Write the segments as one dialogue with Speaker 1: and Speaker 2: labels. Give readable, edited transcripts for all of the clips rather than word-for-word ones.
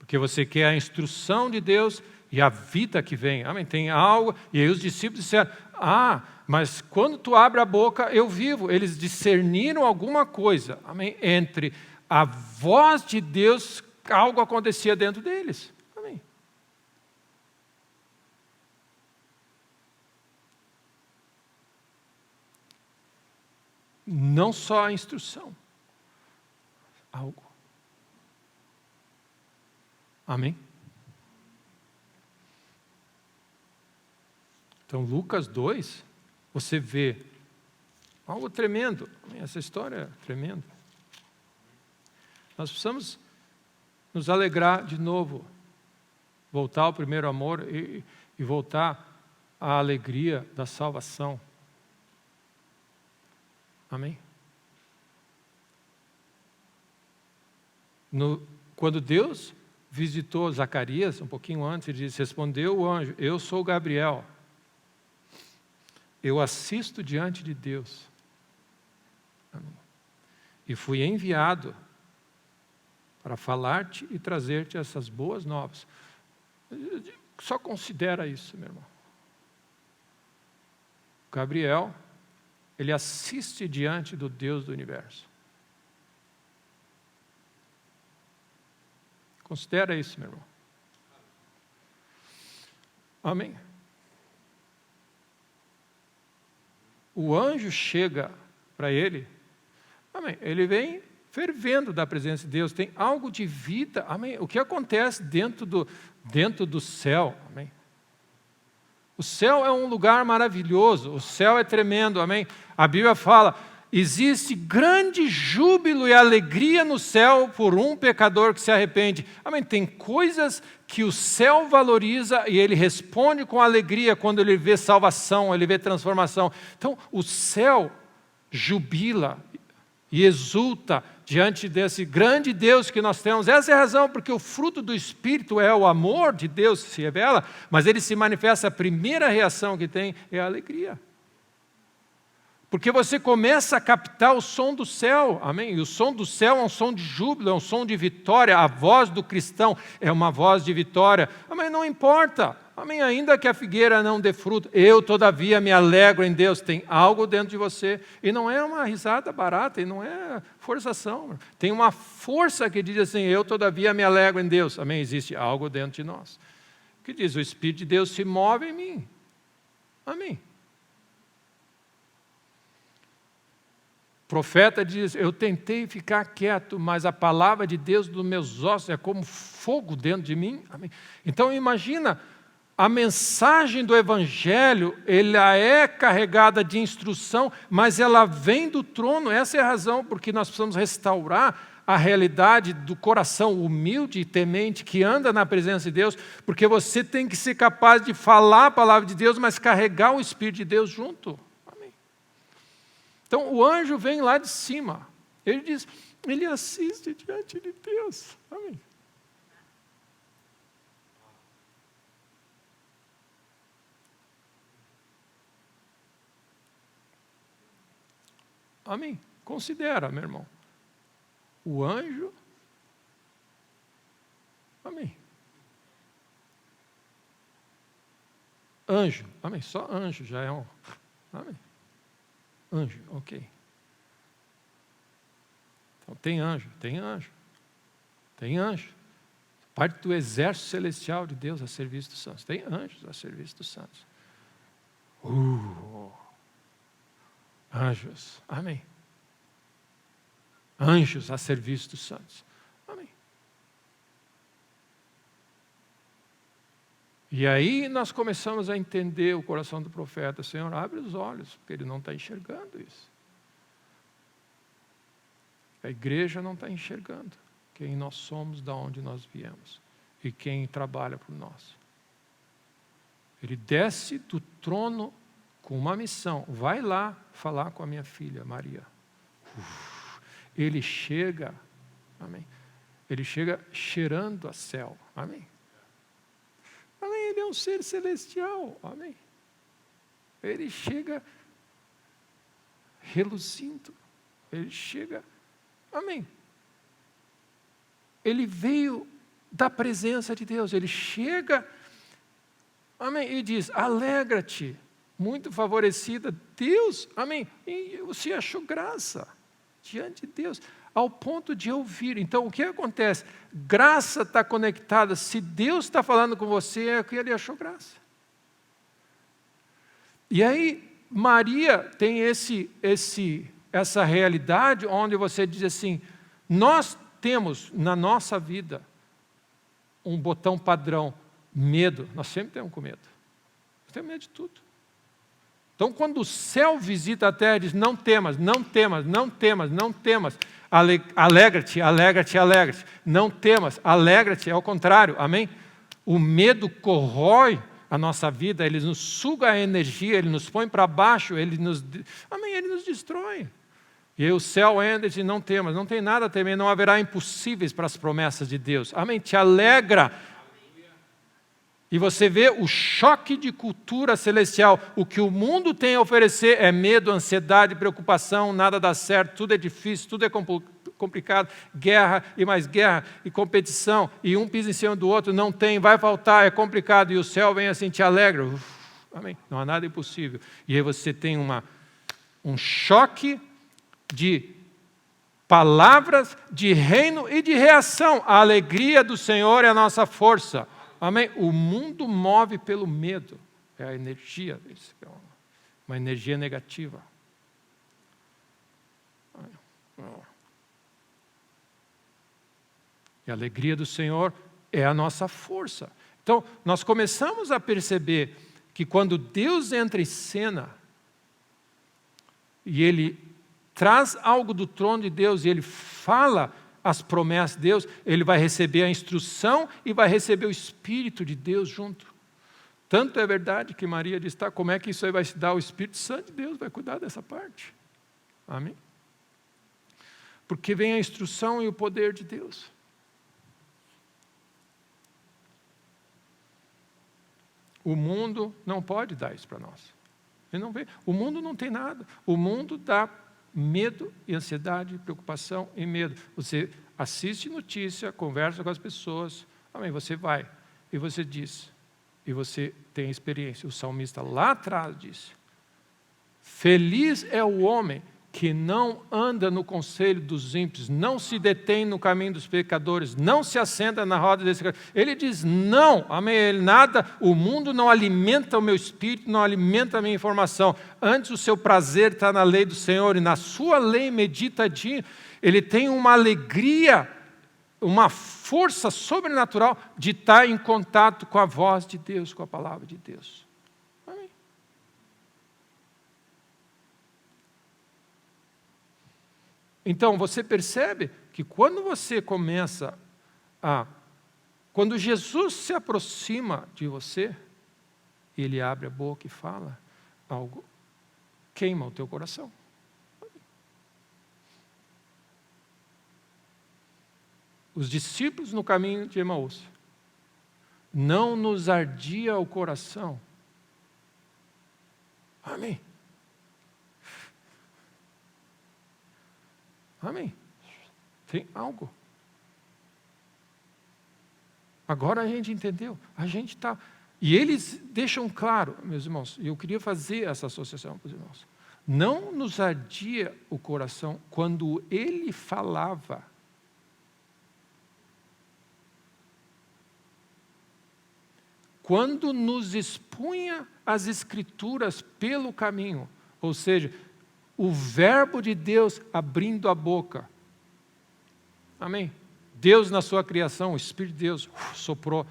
Speaker 1: Porque você quer a instrução de Deus e a vida que vem. Amém? Tem algo. E aí os discípulos disseram, mas quando tu abre a boca, eu vivo. Eles discerniram alguma coisa, amém? Entre a voz de Deus, algo acontecia dentro deles. Amém? Não só a instrução. Algo. Amém? Então, Lucas 2, você vê algo tremendo. Essa história é tremenda. Nós precisamos nos alegrar de novo, voltar ao primeiro amor e voltar à alegria da salvação. Amém? Quando Deus visitou Zacarias, um pouquinho antes, ele disse, respondeu o anjo, eu sou Gabriel. Eu assisto diante de Deus. Amém. E fui enviado para falar-te e trazer-te essas boas novas. Só considera isso, meu irmão. Gabriel, ele assiste diante do Deus do universo. Considera isso, meu irmão. Amém. O anjo chega para ele, amém, ele vem fervendo da presença de Deus, tem algo de vida, amém. O que acontece dentro do céu, amém. O céu é um lugar maravilhoso, o céu é tremendo, amém. A Bíblia fala, existe grande júbilo e alegria no céu por um pecador que se arrepende. Amém. Tem coisas que o céu valoriza e ele responde com alegria quando ele vê salvação, ele vê transformação. Então, o céu jubila e exulta diante desse grande Deus que nós temos. Essa é a razão porque o fruto do Espírito é o amor de Deus que se revela, mas ele se manifesta, a primeira reação que tem é a alegria. Porque você começa a captar o som do céu, amém? E o som do céu é um som de júbilo, é um som de vitória. A voz do cristão é uma voz de vitória. Amém? Não importa, amém? Ainda que a figueira não dê fruto, eu todavia me alegro em Deus. Tem algo dentro de você. E não é uma risada barata, e não é forçação. Tem uma força que diz assim, eu todavia me alegro em Deus. Amém? Existe algo dentro de nós. Que diz, o Espírito de Deus se move em mim. Amém? O profeta diz, eu tentei ficar quieto, mas a palavra de Deus dos meus ossos é como fogo dentro de mim. Amém? Então imagina, a mensagem do Evangelho, ela é carregada de instrução, mas ela vem do trono. Essa é a razão porque nós precisamos restaurar a realidade do coração humilde e temente que anda na presença de Deus, porque você tem que ser capaz de falar a palavra de Deus, mas carregar o Espírito de Deus junto. Então, o anjo vem lá de cima. Ele diz, ele assiste diante de Deus. Amém. Amém. Considera, meu irmão. O anjo. Amém. Anjo. Amém. Só anjo já é um. Amém. Anjo, ok. Então tem anjo. Parte do exército celestial de Deus a serviço dos santos. Tem anjos a serviço dos santos. Anjos, amém. Anjos a serviço dos santos. Amém. E aí nós começamos a entender o coração do profeta. Senhor, abre os olhos, porque ele não está enxergando isso. A igreja não está enxergando quem nós somos, de onde nós viemos e quem trabalha por nós. Ele desce do trono com uma missão. Vai lá falar com a minha filha, Maria. Ele chega, amém. Ele chega cheirando a céu, amém. Amém, ele é um ser celestial, amém. Ele chega reluzindo, ele chega, amém. Ele veio da presença de Deus. Ele chega, amém, e diz, alegra-te, muito favorecida, Deus, amém, e você achou graça diante de Deus, ao ponto de ouvir. Então, o que acontece? Graça está conectada, se Deus está falando com você, é que ele achou graça. E aí, Maria tem essa realidade onde você diz assim, nós temos na nossa vida um botão padrão, medo. Nós sempre temos com medo. Nós temos medo de tudo. Então, quando o céu visita a terra, diz, não temas, não temas, não temas, não temas. Alegra-te, alegra-te, alegra-te. Não temas, alegra-te, é o contrário, amém? O medo corrói a nossa vida, ele nos suga a energia, ele nos põe para baixo, ele nos destrói. E aí o céu entra e diz, não temas, não tem nada a temer, não haverá impossíveis para as promessas de Deus. Amém? Te alegra. E você vê o choque de cultura celestial. O que o mundo tem a oferecer é medo, ansiedade, preocupação, nada dá certo, tudo é difícil, tudo é complicado, guerra e mais guerra, e competição, e um pisa em cima do outro, não tem, vai faltar, é complicado, e o céu vem assim, te alegra. Amém? Não há nada impossível. E aí você tem um choque de palavras, de reino e de reação. A alegria do Senhor é a nossa força. Amém? O mundo move pelo medo. É a energia, uma energia negativa. E a alegria do Senhor é a nossa força. Então, nós começamos a perceber que quando Deus entra em cena, e Ele traz algo do trono de Deus, e Ele fala as promessas de Deus, ele vai receber a instrução e vai receber o Espírito de Deus junto. Tanto é verdade que Maria diz, tá, como é que isso aí vai se dar? O Espírito Santo de Deus vai cuidar dessa parte. Amém? Porque vem a instrução e o poder de Deus. O mundo não pode dar isso para nós. Ele não vê. O mundo não tem nada. O mundo dá medo e ansiedade, preocupação e medo. Você assiste notícia, conversa com as pessoas, amém, você vai, e você diz, e você tem experiência. O salmista lá atrás disse, feliz é o homem que não anda no conselho dos ímpios, não se detém no caminho dos pecadores, não se assenta na roda desse cara. Ele diz, não, amém, ele nada, o mundo não alimenta o meu espírito, não alimenta a minha informação. Antes o seu prazer está na lei do Senhor, e na sua lei medita dia. Ele tem uma alegria, uma força sobrenatural de estar em contato com a voz de Deus, com a palavra de Deus. Então, você percebe que quando você começa quando Jesus se aproxima de você, ele abre a boca e fala, algo queima o teu coração. Os discípulos no caminho de Emaús, não nos ardia o coração. Amém. Amém. Tem algo. Agora a gente entendeu. A gente está... E eles deixam claro, meus irmãos, e eu queria fazer essa associação para os irmãos. Não nos ardia o coração quando ele falava. Quando nos expunha as Escrituras pelo caminho. Ou seja, o verbo de Deus abrindo a boca. Amém? Deus na sua criação, o Espírito de Deus soprou.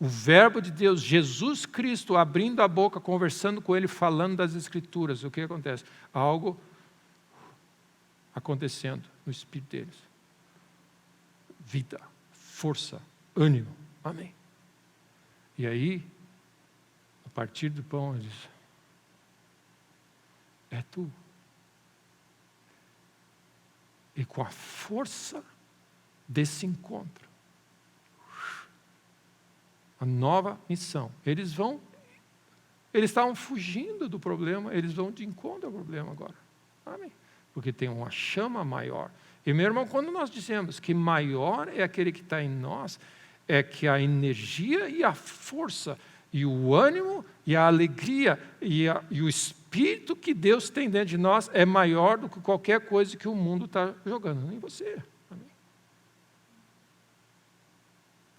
Speaker 1: O verbo de Deus, Jesus Cristo abrindo a boca, conversando com ele, falando das Escrituras. O que acontece? Algo acontecendo no Espírito deles. Vida, força, ânimo. Amém? E aí, a partir do pão, ele diz, é tu. E com a força desse encontro, a nova missão, eles estavam fugindo do problema, eles vão de encontro ao problema agora. Amém? Porque tem uma chama maior. E meu irmão, quando nós dizemos que maior é aquele que está em nós, é que a energia e a força, e o ânimo e a alegria e o espírito que Deus tem dentro de nós é maior do que qualquer coisa que o mundo está jogando em você. Amém?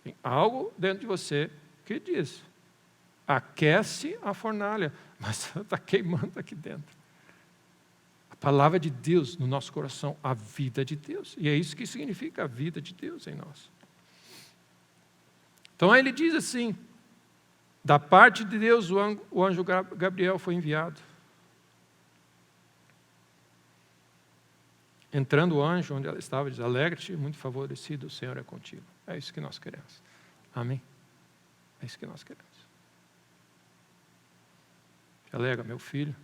Speaker 1: Tem algo dentro de você que diz, aquece a fornalha, mas está queimando aqui dentro. A palavra de Deus no nosso coração, a vida de Deus. E é isso que significa a vida de Deus em nós. Então aí ele diz assim, da parte de Deus o anjo Gabriel foi enviado. Entrando o anjo onde ela estava, diz, alegre-te, muito favorecido, o Senhor é contigo. É isso que nós queremos. Amém? É isso que nós queremos. Te alegra, meu filho.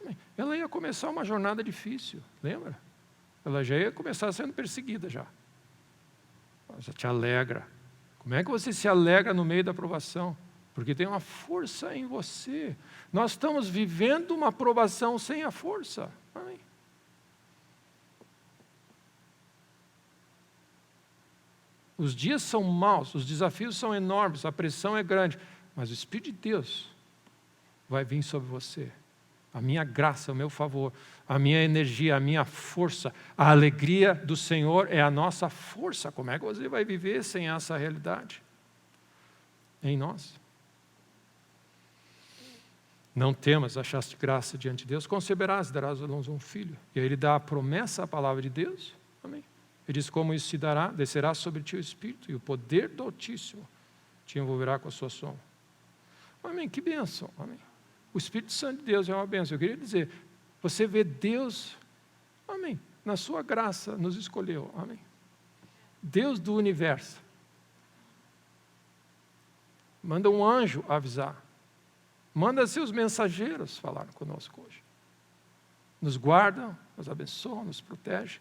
Speaker 1: Amém. Ela ia começar uma jornada difícil, lembra? Ela já ia começar sendo perseguida já. Mas te alegra. Como é que você se alegra no meio da provação? Porque tem uma força em você. Nós estamos vivendo uma provação sem a força. Amém. Os dias são maus, os desafios são enormes, a pressão é grande, mas o Espírito de Deus vai vir sobre você. A minha graça, o meu favor, a minha energia, a minha força, a alegria do Senhor é a nossa força. Como é que você vai viver sem essa realidade em nós? Não temas, achaste graça diante de Deus, conceberás e darás a luz um filho. E aí ele dá a promessa à palavra de Deus. Amém. Ele diz como isso se dará, descerá sobre ti o Espírito e o poder do Altíssimo te envolverá com a sua sombra. Amém, que bênção. Amém. O Espírito Santo de Deus é uma bênção. Eu queria dizer, você vê Deus, amém, na sua graça nos escolheu. Amém. Deus do universo. Manda um anjo avisar. Manda seus mensageiros falar conosco hoje. Nos guardam, nos abençoam, nos protegem.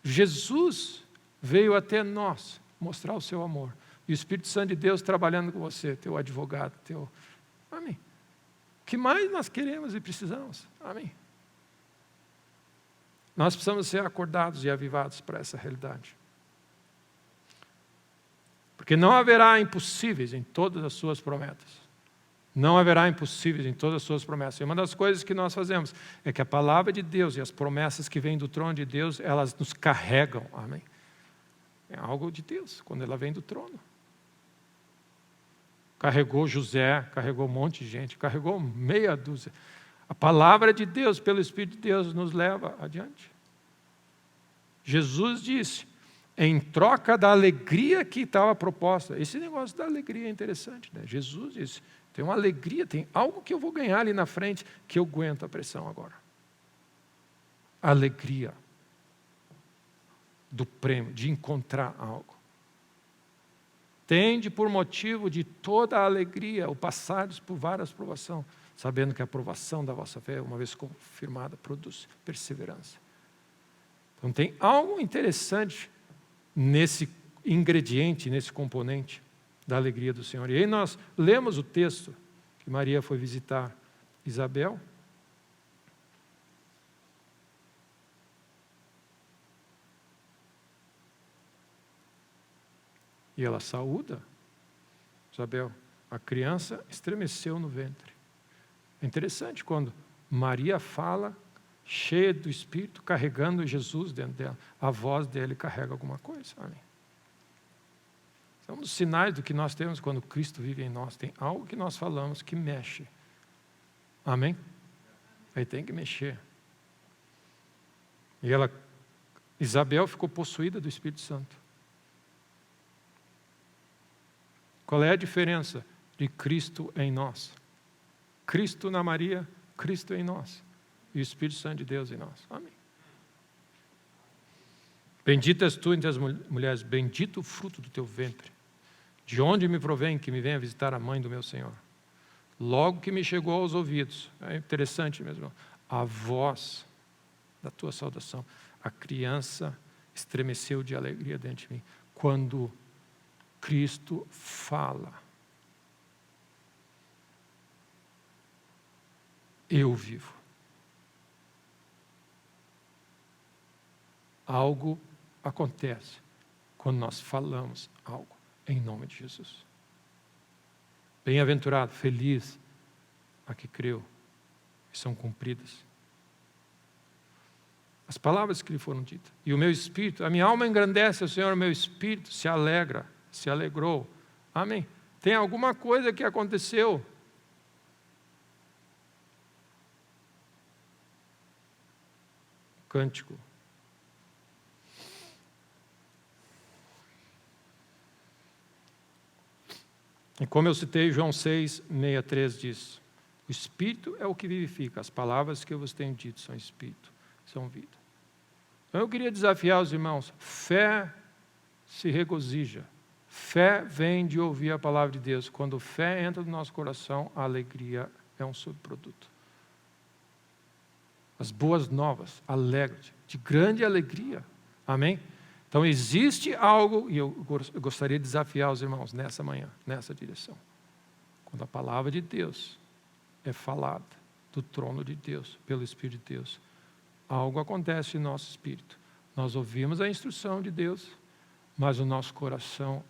Speaker 1: Jesus veio até nós mostrar o seu amor. E o Espírito Santo de Deus trabalhando com você, teu advogado, teu... Amém. O que mais nós queremos e precisamos? Amém. Nós precisamos ser acordados e avivados para essa realidade. Porque não haverá impossíveis em todas as suas promessas. Não haverá impossíveis em todas as suas promessas. E uma das coisas que nós fazemos é que a palavra de Deus e as promessas que vêm do trono de Deus, elas nos carregam. Amém. É algo de Deus, quando ela vem do trono. Carregou José, carregou um monte de gente, carregou meia dúzia. A palavra de Deus, pelo Espírito de Deus, nos leva adiante. Jesus disse, em troca da alegria que estava proposta. Esse negócio da alegria é interessante, né? Jesus disse, tem uma alegria, tem algo que eu vou ganhar ali na frente, que eu aguento a pressão agora. Alegria do prêmio, de encontrar algo. Tende por motivo de toda a alegria, o passares por várias provações, sabendo que a provação da vossa fé, uma vez confirmada, produz perseverança. Então tem algo interessante nesse ingrediente, nesse componente da alegria do Senhor. E aí nós lemos o texto que Maria foi visitar Isabel. E ela saúda Isabel. A criança estremeceu no ventre. É interessante quando Maria fala, cheia do Espírito, carregando Jesus dentro dela. A voz dele carrega alguma coisa. Amém. É um dos sinais do que nós temos quando Cristo vive em nós. Tem algo que nós falamos que mexe. Amém? Aí tem que mexer. E Isabel ficou possuída do Espírito Santo. Qual é a diferença de Cristo em nós? Cristo na Maria, Cristo em nós. E o Espírito Santo de Deus em nós. Amém. Bendita és tu entre as mulheres, bendito o fruto do teu ventre. De onde me provém que me venha visitar a mãe do meu Senhor? Logo que me chegou aos ouvidos, é interessante mesmo, a voz da tua saudação, a criança estremeceu de alegria dentro de mim. Quando Cristo fala, eu vivo. Algo acontece quando nós falamos algo em nome de Jesus. Bem-aventurado, feliz a que creu e são cumpridas as palavras que lhe foram ditas. E o meu espírito, a minha alma engrandece o Senhor, o meu espírito se alegra, se alegrou. Amém. Tem alguma coisa que aconteceu. Cântico. E como eu citei, João 6:63 diz: o Espírito é o que vivifica, as palavras que eu vos tenho dito são Espírito, são vida. Então eu queria desafiar os irmãos, fé se regozija, fé vem de ouvir a palavra de Deus. Quando fé entra no nosso coração, a alegria é um subproduto. As boas novas, alegram-te, de grande alegria, amém? Então existe algo, e eu gostaria de desafiar os irmãos nessa manhã, nessa direção. Quando a palavra de Deus é falada do trono de Deus, pelo Espírito de Deus, algo acontece em nosso espírito. Nós ouvimos a instrução de Deus, mas o nosso coração,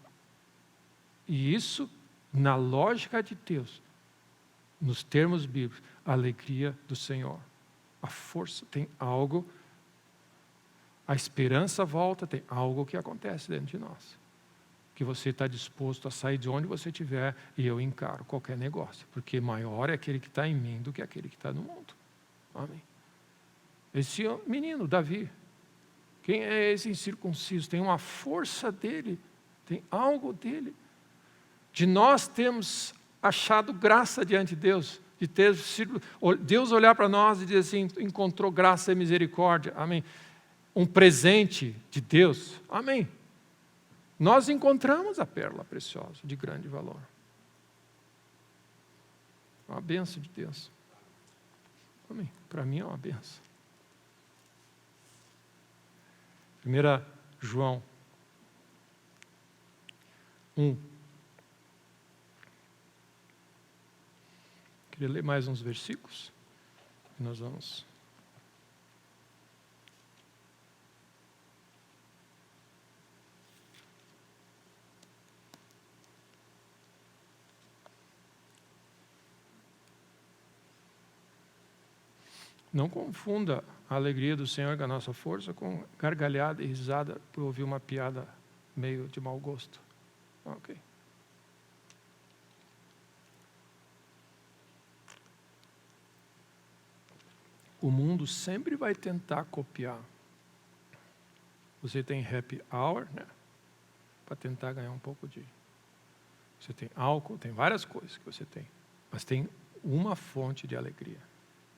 Speaker 1: e isso na lógica de Deus, nos termos bíblicos, a alegria do Senhor, a força, tem algo, a esperança volta, tem algo que acontece dentro de nós. Que você está disposto a sair de onde você estiver e eu encaro qualquer negócio, porque maior é aquele que está em mim do que aquele que está no mundo. Amém. Esse menino, Davi, quem é esse incircunciso? Tem uma força dele, tem algo dele. De nós temos achado graça diante de Deus, de ter sido, Deus olhar para nós e dizer assim, encontrou graça e misericórdia, amém. Um presente de Deus, amém. Nós encontramos a pérola preciosa, de grande valor. Uma bênção de Deus. Amém. Para mim é uma bênção. 1 João 1. Queria ler mais uns versículos. E nós vamos. Não confunda a alegria do Senhor com a nossa força com gargalhada e risada por ouvir uma piada meio de mau gosto. Ok. O mundo sempre vai tentar copiar. Você tem happy hour, né? Para tentar ganhar um pouco de... Você tem álcool, tem várias coisas que você tem. Mas tem uma fonte de alegria.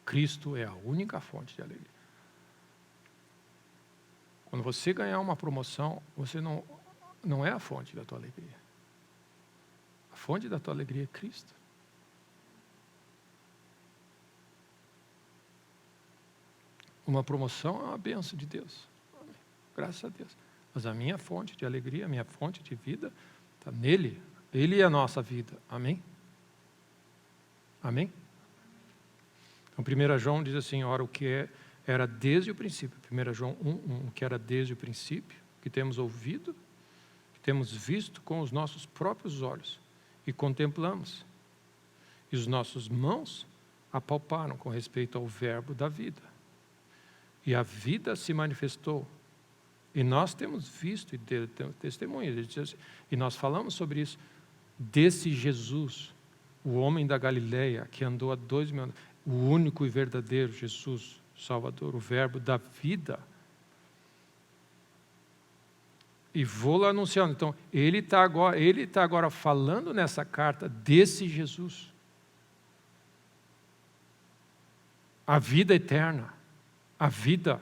Speaker 1: Cristo é a única fonte de alegria. Quando você ganhar uma promoção, você não é a fonte da tua alegria. A fonte da tua alegria é Cristo. Uma promoção é uma bênção de Deus. Amém. Graças a Deus. Mas a minha fonte de alegria, a minha fonte de vida, está nele. Ele é a nossa vida. Amém? Amém? Então, 1 João diz assim, ora, o que era desde o princípio, 1 João 1, o que era desde o princípio, que temos ouvido, que temos visto com os nossos próprios olhos e contemplamos, e os nossos mãos apalparam com respeito ao verbo da vida. E a vida se manifestou, e nós temos visto e temos testemunhas, e nós falamos sobre isso, desse Jesus, o homem da Galileia, que andou há 2000 anos, o único e verdadeiro Jesus, Salvador, o verbo da vida. E vou lá anunciando. Então, ele está agora falando nessa carta desse Jesus. A vida eterna, a vida,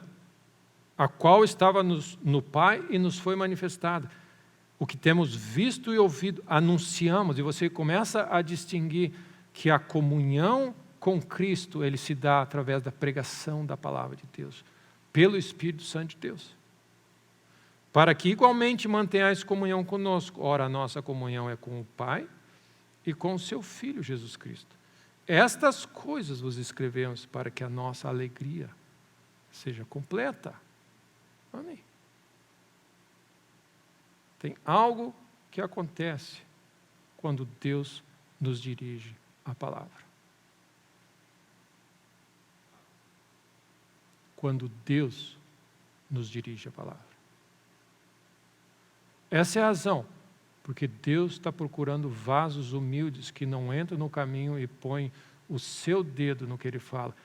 Speaker 1: a qual estava no Pai e nos foi manifestada. O que temos visto e ouvido, anunciamos, e você começa a distinguir que a comunhão com Cristo, ele se dá através da pregação da palavra de Deus, pelo Espírito Santo de Deus. Para que igualmente mantenhais comunhão conosco. Ora, a nossa comunhão é com o Pai e com o seu Filho Jesus Cristo. Estas coisas vos escrevemos para que a nossa alegria seja completa. Amém. Tem algo que acontece quando Deus nos dirige a palavra. Quando Deus nos dirige a palavra. Essa é a razão, porque Deus está procurando vasos humildes que não entram no caminho e põem o seu dedo no que Ele fala.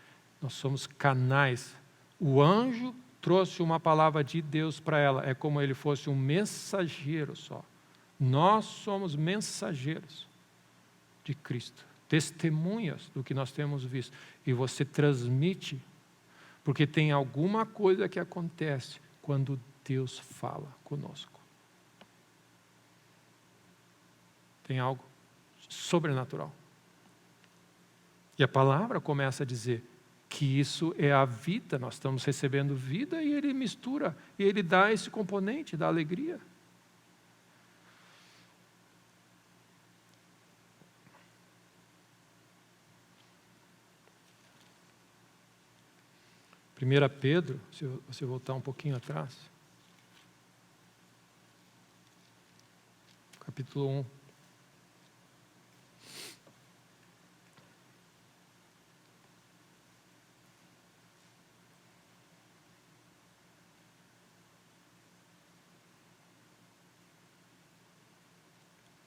Speaker 1: Nós somos canais. O anjo trouxe uma palavra de Deus para ela, é como ele fosse um mensageiro só. Nós somos mensageiros de Cristo, testemunhas do que nós temos visto. E você transmite, porque tem alguma coisa que acontece quando Deus fala conosco. Tem algo sobrenatural. E a palavra começa a dizer que isso é a vida, nós estamos recebendo vida e ele mistura, e ele dá esse componente da alegria. Primeira Pedro, se você voltar um pouquinho atrás, capítulo 1.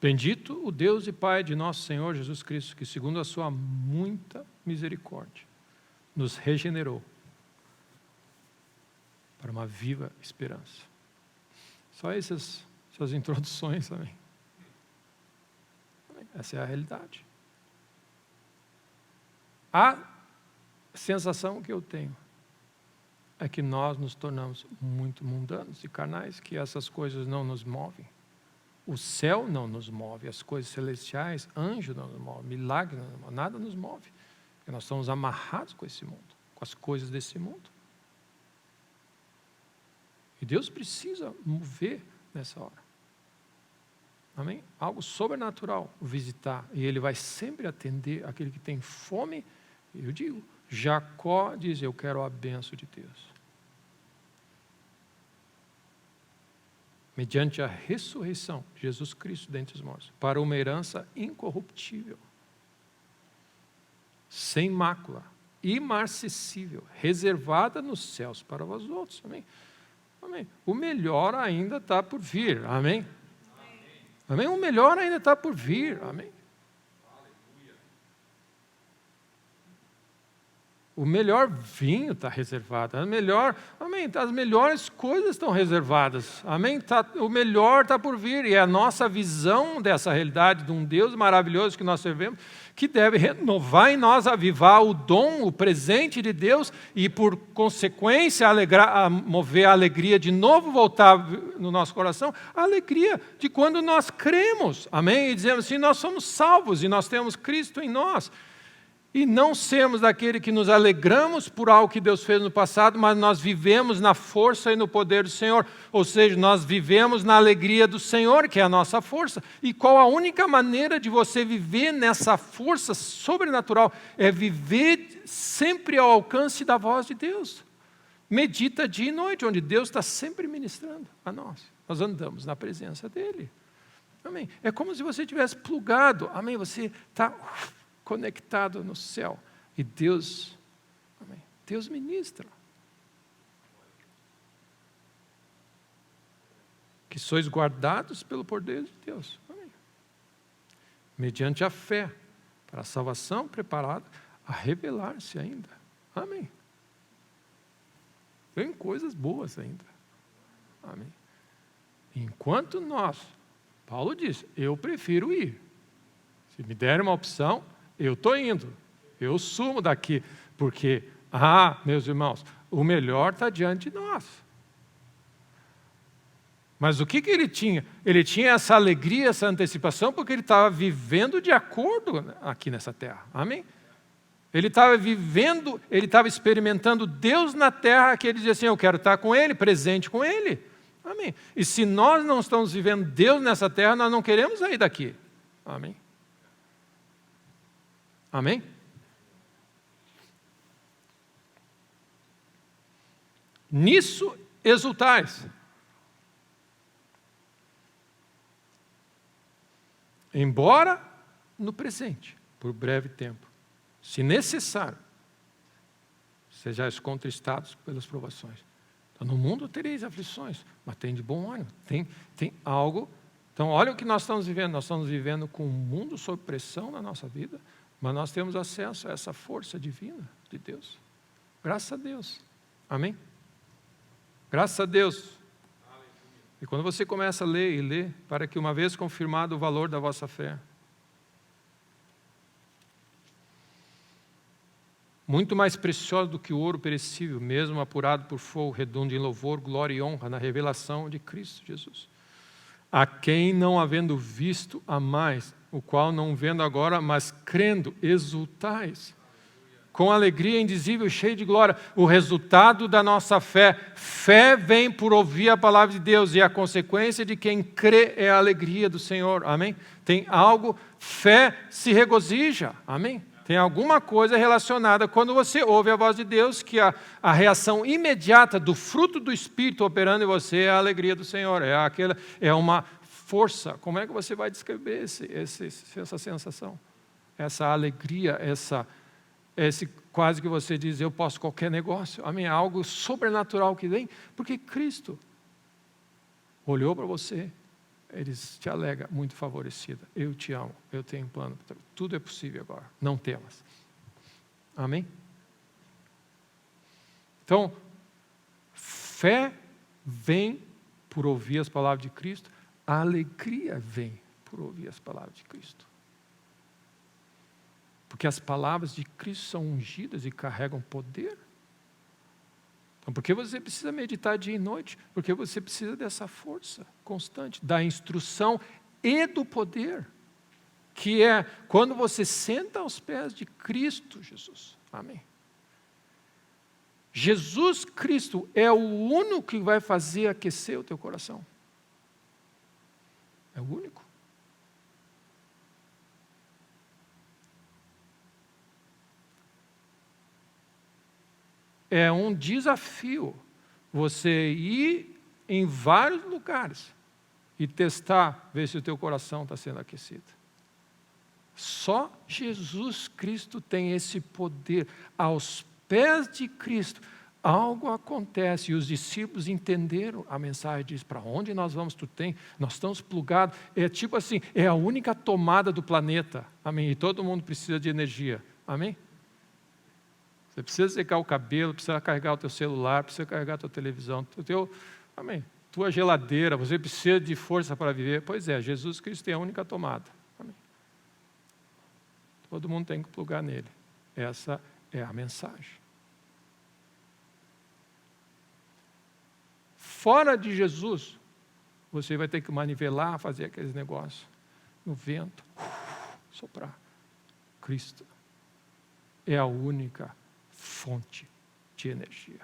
Speaker 1: Bendito o Deus e Pai de nosso Senhor Jesus Cristo, que segundo a sua muita misericórdia, nos regenerou para uma viva esperança. Só essas introduções, amém? Essa é a realidade. A sensação que eu tenho é que nós nos tornamos muito mundanos e carnais, que essas coisas não nos movem. O céu não nos move, as coisas celestiais, anjo não nos move, milagre não nos move, nada nos move. Porque nós estamos amarrados com esse mundo, com as coisas desse mundo. E Deus precisa mover nessa hora. Amém? Algo sobrenatural visitar. E Ele vai sempre atender aquele que tem fome. Eu digo, Jacó diz, eu quero a bênção de Deus. Mediante a ressurreição de Jesus Cristo dentre os mortos, para uma herança incorruptível, sem mácula, imarcessível, reservada nos céus para vós outros. Amém? Amém. O melhor ainda está por vir. Amém? Amém? O melhor ainda está por vir. Amém? O melhor vinho está reservado. Amém? As melhores coisas estão reservadas. Amém? O melhor está por vir. E é a nossa visão dessa realidade, de um Deus maravilhoso que nós servemos, que deve renovar em nós, avivar o dom, o presente de Deus, e por consequência mover a alegria de novo voltar no nosso coração, a alegria de quando nós cremos. Amém? E dizemos assim, nós somos salvos e nós temos Cristo em nós. E não sermos daquele que nos alegramos por algo que Deus fez no passado, mas nós vivemos na força e no poder do Senhor. Ou seja, nós vivemos na alegria do Senhor, que é a nossa força. E qual a única maneira de você viver nessa força sobrenatural? É viver sempre ao alcance da voz de Deus. Medita dia e noite, onde Deus está sempre ministrando a nós. Nós andamos na presença dEle. Amém. É como se você tivesse plugado. Amém. Você está conectado no céu. E Deus, amém, Deus ministra. Que sois guardados pelo poder de Deus. Amém. Mediante a fé, para a salvação preparada a revelar-se ainda. Amém. Vem coisas boas ainda. Amém. Enquanto nós, Paulo diz, eu prefiro ir. Se me derem uma opção, eu estou indo, eu sumo daqui, porque, meus irmãos, o melhor está diante de nós. Mas o que ele tinha? Ele tinha essa alegria, essa antecipação, porque ele estava vivendo de acordo aqui nessa terra. Amém? Ele estava vivendo, ele estava experimentando Deus na terra, que ele dizia assim, eu quero estar com Ele, presente com Ele. Amém? E se nós não estamos vivendo Deus nessa terra, nós não queremos sair daqui. Amém? Amém? Nisso exultais. embora no presente, por breve tempo, se necessário, sejais contristados pelas provações. Então, no mundo tereis aflições, mas tem de bom ânimo, tem algo. Então, olha o que nós estamos vivendo. Nós estamos vivendo com um mundo sob pressão na nossa vida, mas nós temos acesso a essa força divina de Deus. Graças a Deus. Amém? Graças a Deus. E quando você começa a ler e ler, para que uma vez confirmado o valor da vossa fé, muito mais precioso do que o ouro perecível, mesmo apurado por fogo, redunde em louvor, glória e honra na revelação de Cristo Jesus. A quem não havendo visto amais, o qual não vendo agora, mas crendo, exultais, com alegria indizível, cheio de glória. O resultado da nossa fé. Fé vem por ouvir a palavra de Deus, e a consequência de quem crê é a alegria do Senhor. Amém? Tem algo, fé se regozija. Amém? Tem alguma coisa relacionada, quando você ouve a voz de Deus, que a reação imediata do fruto do Espírito operando em você é a alegria do Senhor. É uma força. Como é que você vai descrever essa sensação? Essa alegria, esse quase que você diz, eu posso qualquer negócio. Amém? Algo sobrenatural que vem, porque Cristo olhou para você, Ele te alega muito favorecida. Eu te amo, eu tenho um plano. Tudo é possível agora, não temas. Amém? Então, fé vem por ouvir as palavras de Cristo, a alegria vem por ouvir as palavras de Cristo. Porque as palavras de Cristo são ungidas e carregam poder. Então, por que você precisa meditar dia e noite? Porque você precisa dessa força constante, da instrução e do poder, que é quando você senta aos pés de Cristo Jesus. Amém? Jesus Cristo é o único que vai fazer aquecer o teu coração. É o único. É um desafio você ir em vários lugares e testar, ver se o teu coração está sendo aquecido. Só Jesus Cristo tem esse poder. Aos pés de Cristo, algo acontece e os discípulos entenderam a mensagem. Diz, para onde nós vamos? Nós estamos plugados. É tipo assim, é a única tomada do planeta. Amém? E todo mundo precisa de energia. Amém? Você precisa secar o cabelo, precisa carregar o teu celular, precisa carregar a tua televisão, amém, tua geladeira, você precisa de força para viver. Pois é, Jesus Cristo é a única tomada. Amém. Todo mundo tem que plugar nele. Essa é a mensagem. Fora de Jesus, você vai ter que manivelar, fazer aqueles negócios no vento, soprar. Cristo é a única fonte de energia.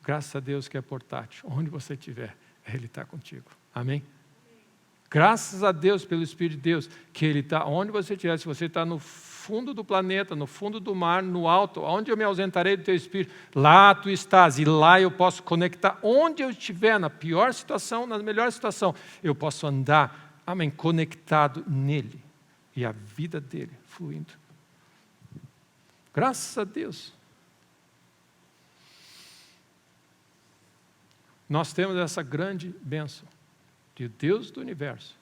Speaker 1: Graças a Deus que é portátil. Onde você estiver, Ele está contigo. Amém? Graças a Deus pelo Espírito de Deus, que Ele está, onde você estiver, se você está no fundo do planeta, no fundo do mar, no alto, onde eu me ausentarei do teu Espírito, lá tu estás, e lá eu posso conectar, onde eu estiver, na pior situação, na melhor situação, eu posso andar, amém, conectado nele, e a vida dele fluindo. Graças a Deus. Nós temos essa grande bênção de Deus do universo,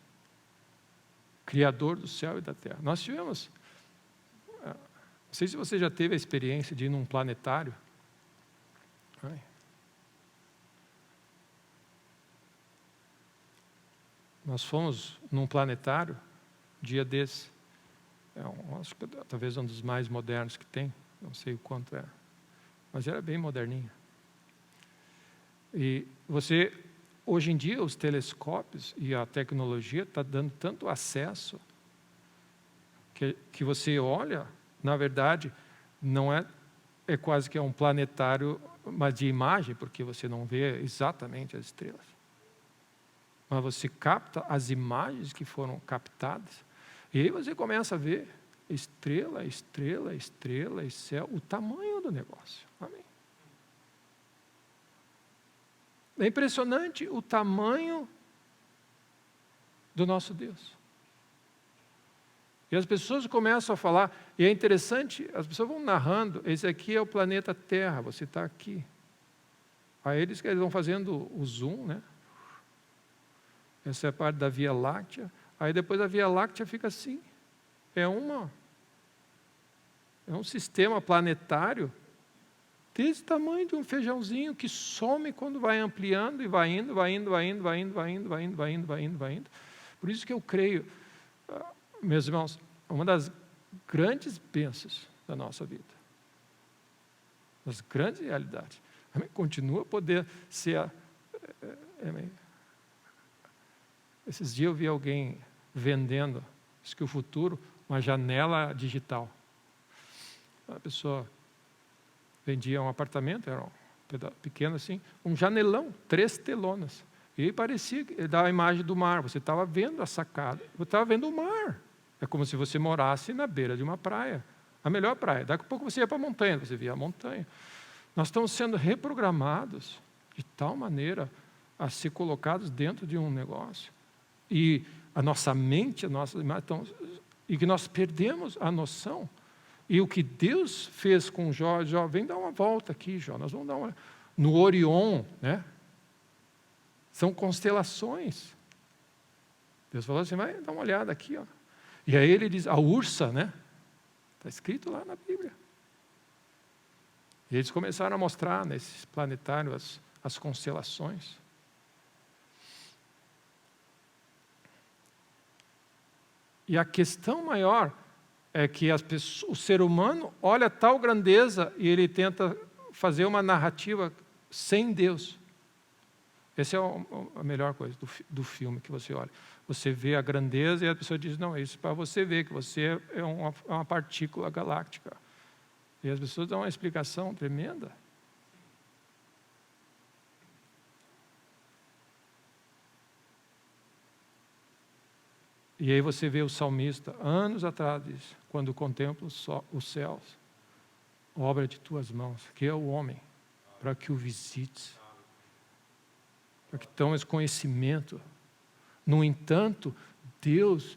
Speaker 1: Criador do céu e da terra. Nós tivemos, não sei se você já teve a experiência de ir num planetário. Nós fomos num planetário, dia desse. Acho que talvez um dos mais modernos que tem, não sei o quanto era, mas era bem moderninho. E hoje em dia, os telescópios e a tecnologia está dando tanto acesso que você olha, na verdade, não é quase que um planetário, mas de imagem, porque você não vê exatamente as estrelas. Mas você capta as imagens que foram captadas. E aí você começa a ver estrela, estrela, estrela e céu, o tamanho do negócio. Amém? É impressionante o tamanho do nosso Deus. E as pessoas começam a falar, e é interessante, as pessoas vão narrando, esse aqui é o planeta Terra, você está aqui. Aí eles vão fazendo o zoom, né? Essa é a parte da Via Láctea. Aí depois a Via Láctea fica assim. É um sistema planetário desse tamanho de um feijãozinho que some quando vai ampliando e vai indo, vai indo, vai indo, vai indo, vai indo, vai indo, vai indo, vai indo, vai indo. Por isso que eu creio, meus irmãos, uma das grandes bênçãos da nossa vida, das grandes realidades, continua a poder ser esses dias eu vi alguém vendendo, diz que o futuro, uma janela digital. A pessoa vendia um apartamento, era um pequeno assim, um janelão, 3 telonas. E parecia que dava a imagem do mar. Você estava vendo a sacada, você estava vendo o mar. É como se você morasse na beira de uma praia, a melhor praia. Daqui a pouco você ia para a montanha, você via a montanha. Nós estamos sendo reprogramados de tal maneira a ser colocados dentro de um negócio. E a nossa mente, e que nós perdemos a noção. E o que Deus fez com Jó, vem dar uma volta aqui, Jó, nós vamos dar uma... No Orion, né? São constelações. Deus falou assim, vai dar uma olhada aqui, ó. E aí ele diz, a Ursa, né? Está escrito lá na Bíblia. E eles começaram a mostrar nesses planetários as constelações. E a questão maior é que o ser humano olha tal grandeza e ele tenta fazer uma narrativa sem Deus. Essa é a melhor coisa do filme que você olha. Você vê a grandeza e a pessoa diz, não, isso para você ver que você é uma partícula galáctica. E as pessoas dão uma explicação tremenda. E aí você vê o salmista, anos atrás, quando contempla os céus, obra de tuas mãos, que é o homem, para que o visites, para que tomes conhecimento. No entanto, Deus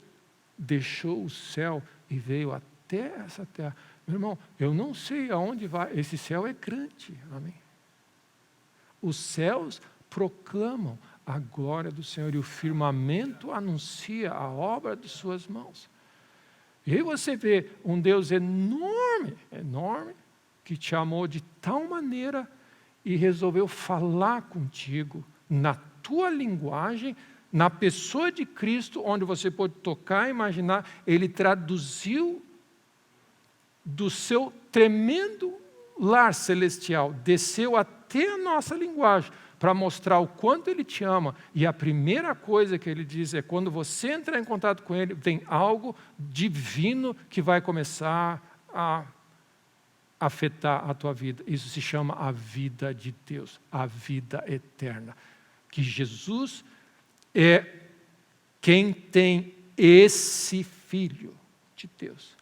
Speaker 1: deixou o céu e veio até essa terra. Meu irmão, eu não sei aonde vai, esse céu é grande, amém? Os céus proclamam a glória do Senhor e o firmamento anuncia a obra de suas mãos. E aí você vê um Deus enorme, enorme, que te amou de tal maneira e resolveu falar contigo na tua linguagem, na pessoa de Cristo, onde você pode tocar e imaginar. Ele traduziu do seu tremendo lar celestial, desceu até a nossa linguagem, para mostrar o quanto Ele te ama. E a primeira coisa que Ele diz é, quando você entrar em contato com Ele, tem algo divino que vai começar a afetar a tua vida. Isso se chama a vida de Deus, a vida eterna. Que Jesus é quem tem esse Filho de Deus.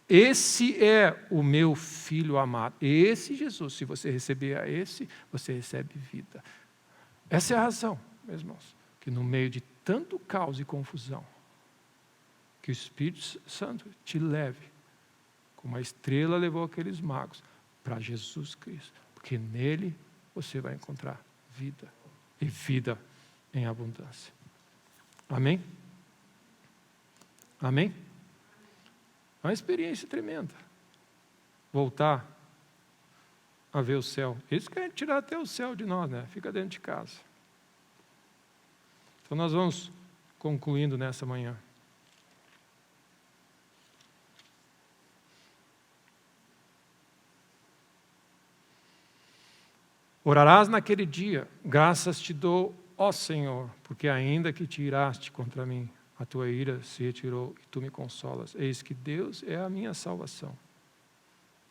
Speaker 1: Esse é o meu Filho amado. Esse Jesus, se você receber a esse, você recebe vida. Essa é a razão, meus irmãos, que no meio de tanto caos e confusão, que o Espírito Santo te leve, como a estrela levou aqueles magos, para Jesus Cristo. Porque nele você vai encontrar vida, e vida em abundância. Amém? Amém? É uma experiência tremenda. Voltar a ver o céu. Eles querem tirar até o céu de nós, né? Fica dentro de casa. Então nós vamos concluindo nessa manhã. Orarás naquele dia, graças te dou, ó Senhor, porque ainda que te iraste contra mim, a tua ira se retirou e tu me consolas. Eis que Deus é a minha salvação.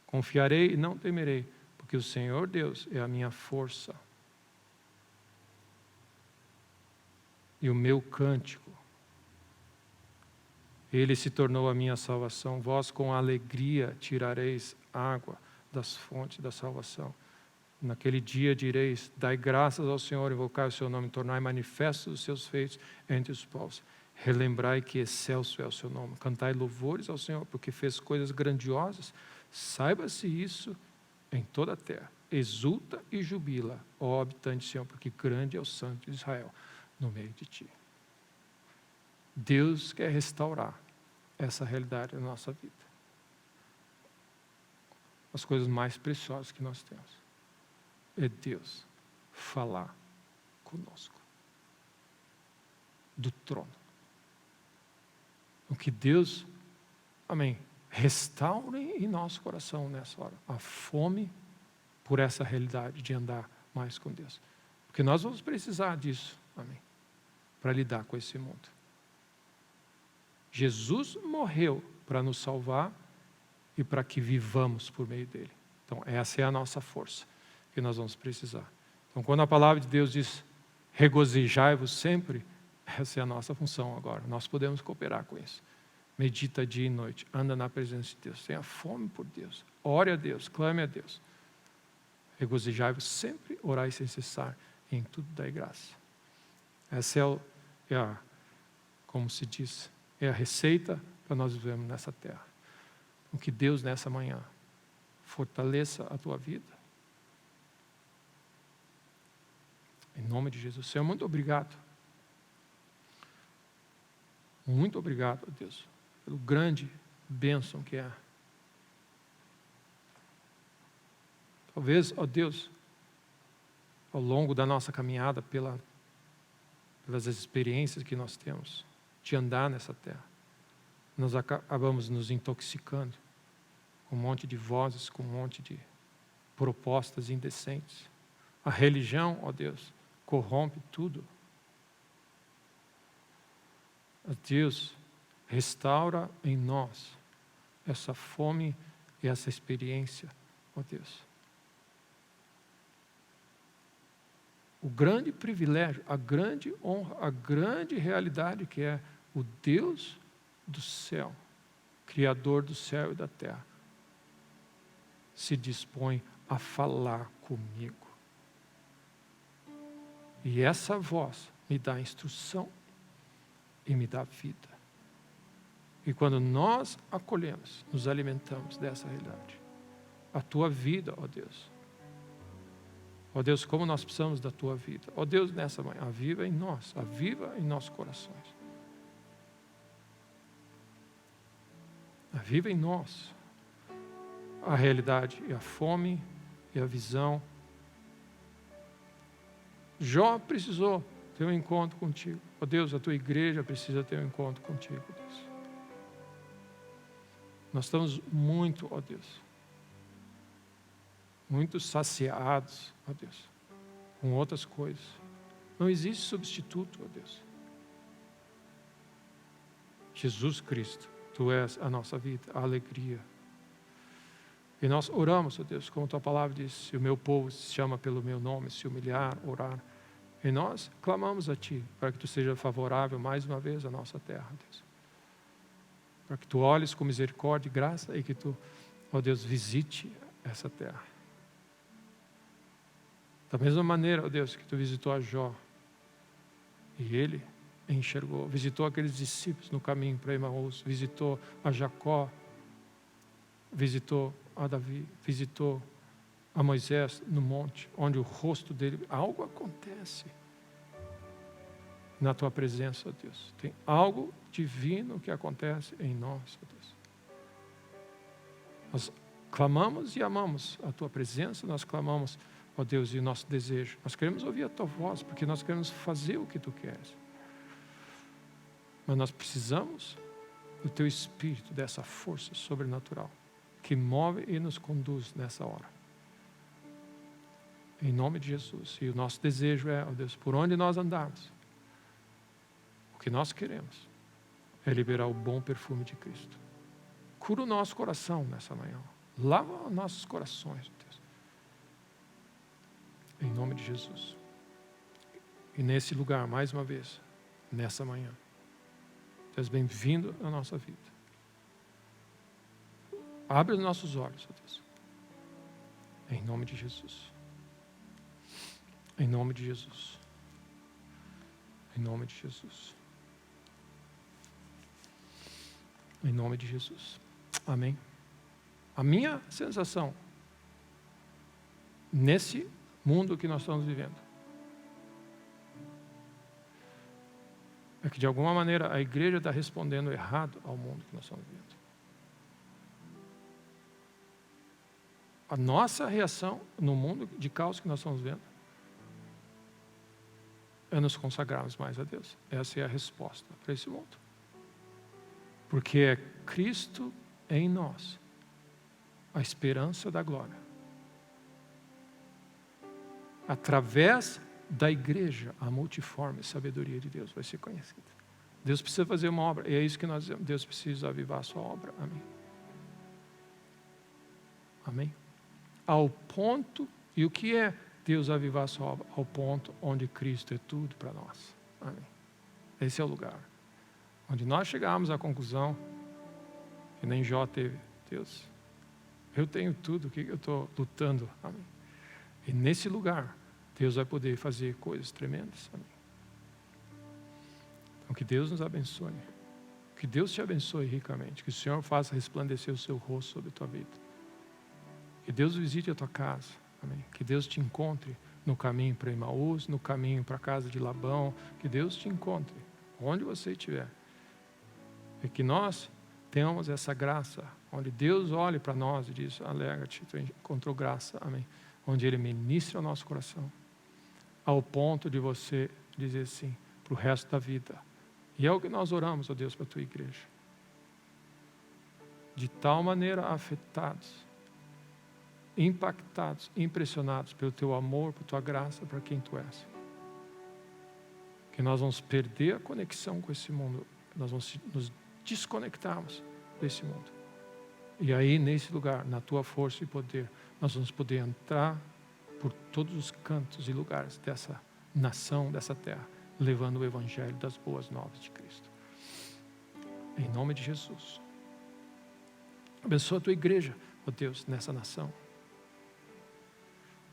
Speaker 1: Confiarei e não temerei, porque o Senhor Deus é a minha força e o meu cântico. Ele se tornou a minha salvação. Vós com alegria tirareis água das fontes da salvação. Naquele dia direis, dai graças ao Senhor, invocai o seu nome, tornai manifestos os seus feitos entre os povos. Relembrai que excelso é o seu nome. Cantai louvores ao Senhor, porque fez coisas grandiosas. Saiba-se isso em toda a terra. Exulta e jubila, ó habitante de Sião, porque grande é o Santo de Israel no meio de ti. Deus quer restaurar essa realidade na nossa vida. As coisas mais preciosas que nós temos é Deus falar conosco do trono. O que Deus, amém, restaure em nosso coração nessa hora a fome por essa realidade de andar mais com Deus. Porque nós vamos precisar disso, amém, para lidar com esse mundo. Jesus morreu para nos salvar e para que vivamos por meio dele. Então, essa é a nossa força que nós vamos precisar. Então, quando a palavra de Deus diz, regozijai-vos sempre, essa é a nossa função agora. Nós podemos cooperar com isso. Medita dia e noite, anda na presença de Deus, tenha fome por Deus, ore a Deus, clame a Deus. Regozijai-vos sempre, orai sem cessar, em tudo dai graça. Essa é a, como se diz, é a receita para nós vivermos nessa terra. Então, que Deus nessa manhã fortaleça a tua vida. Em nome de Jesus. Senhor, muito obrigado. Muito obrigado, Deus, pelo grande bênção que é. Talvez, ó Deus, ao longo da nossa caminhada, pelas experiências que nós temos de andar nessa terra, nós acabamos nos intoxicando com um monte de vozes, com um monte de propostas indecentes. A religião, ó Deus, corrompe tudo. Deus, restaura em nós essa fome e essa experiência, ó Deus. O grande privilégio, a grande honra, a grande realidade que é o Deus do céu, Criador do céu e da terra, se dispõe a falar comigo. E essa voz me dá instrução e me dá vida. E quando nós acolhemos, nos alimentamos dessa realidade, a tua vida, ó Deus. Ó Deus, como nós precisamos da tua vida. Ó Deus, nessa manhã, aviva em nós, aviva em nossos corações. Aviva em nós a realidade e a fome e a visão. Jó precisou ter um encontro contigo. Ó Deus, a tua igreja precisa ter um encontro contigo, Deus. Nós estamos muito, ó Deus, muito saciados, ó Deus, com outras coisas. Não existe substituto, ó Deus. Jesus Cristo, tu és a nossa vida, a alegria. E nós oramos, ó Deus, como tua palavra diz, se o meu povo se chama pelo meu nome, se humilhar, orar. E nós clamamos a ti, para que tu seja favorável mais uma vez à nossa terra, Deus. Para que tu olhes com misericórdia e graça e que tu, ó Deus, visite essa terra. Da mesma maneira, ó Deus, que tu visitou a Jó, e ele enxergou, visitou aqueles discípulos no caminho para Emaús, visitou a Jacó, visitou a Davi, visitou a Moisés no monte, onde o rosto dele, algo acontece na tua presença, ó Deus. Tem algo divino que acontece em nós, ó Deus. Nós clamamos e amamos a tua presença, nós clamamos, ó Deus, e o nosso desejo. Nós queremos ouvir a tua voz, porque nós queremos fazer o que tu queres. Mas nós precisamos do teu Espírito, dessa força sobrenatural, que move e nos conduz nessa hora. Em nome de Jesus. E o nosso desejo é, ó Deus, por onde nós andarmos, o que nós queremos é liberar o bom perfume de Cristo. Cura o nosso coração nessa manhã. Lava nossos corações, Deus. Em nome de Jesus. E nesse lugar, mais uma vez, nessa manhã, Deus, bem-vindo à nossa vida. Abre os nossos olhos, ó Deus. Em nome de Jesus. Em nome de Jesus. Em nome de Jesus. Em nome de Jesus. Amém. A minha sensação, nesse mundo que nós estamos vivendo, é que de alguma maneira a igreja está respondendo errado ao mundo que nós estamos vivendo. A nossa reação no mundo de caos que nós estamos vendo é nos consagrarmos mais a Deus. Essa é a resposta para esse mundo. Porque é Cristo em nós, a esperança da glória. Através da igreja, a multiforme sabedoria de Deus vai ser conhecida. Deus precisa fazer uma obra, e é isso que nós dizemos. Deus precisa avivar a sua obra. Amém. Amém. Ao ponto, e o que é Deus avivar a sua obra? Ao ponto onde Cristo é tudo para nós. Amém. Esse é o lugar onde nós chegarmos à conclusão que nem Jó teve. Deus, eu tenho tudo, o que eu estou lutando? Amém. E nesse lugar, Deus vai poder fazer coisas tremendas. Amém. Então, que Deus nos abençoe. Que Deus te abençoe ricamente. Que o Senhor faça resplandecer o seu rosto sobre a tua vida. Que Deus visite a tua casa. Amém. Que Deus te encontre no caminho para Emaús, no caminho para a casa de Labão. Que Deus te encontre onde você estiver. E que nós tenhamos essa graça, onde Deus olhe para nós e diz: alegra-te, tu encontrou graça. Amém. Onde Ele ministra o nosso coração, ao ponto de você dizer assim, para o resto da vida. E é o que nós oramos, ó Deus, para a tua igreja. De tal maneira afetados, impactados, impressionados pelo teu amor, por tua graça, para quem tu és. Que nós vamos perder a conexão com esse mundo, nós vamos nos desconectarmos desse mundo. E aí, nesse lugar, na tua força e poder, nós vamos poder entrar por todos os cantos e lugares dessa nação, dessa terra, levando o evangelho das boas novas de Cristo. Em nome de Jesus. Abençoa a tua igreja, ó Deus, nessa nação.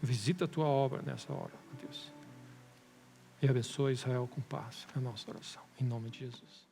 Speaker 1: Visita a tua obra nessa hora, ó Deus. E abençoa Israel com paz. É a nossa oração. Em nome de Jesus.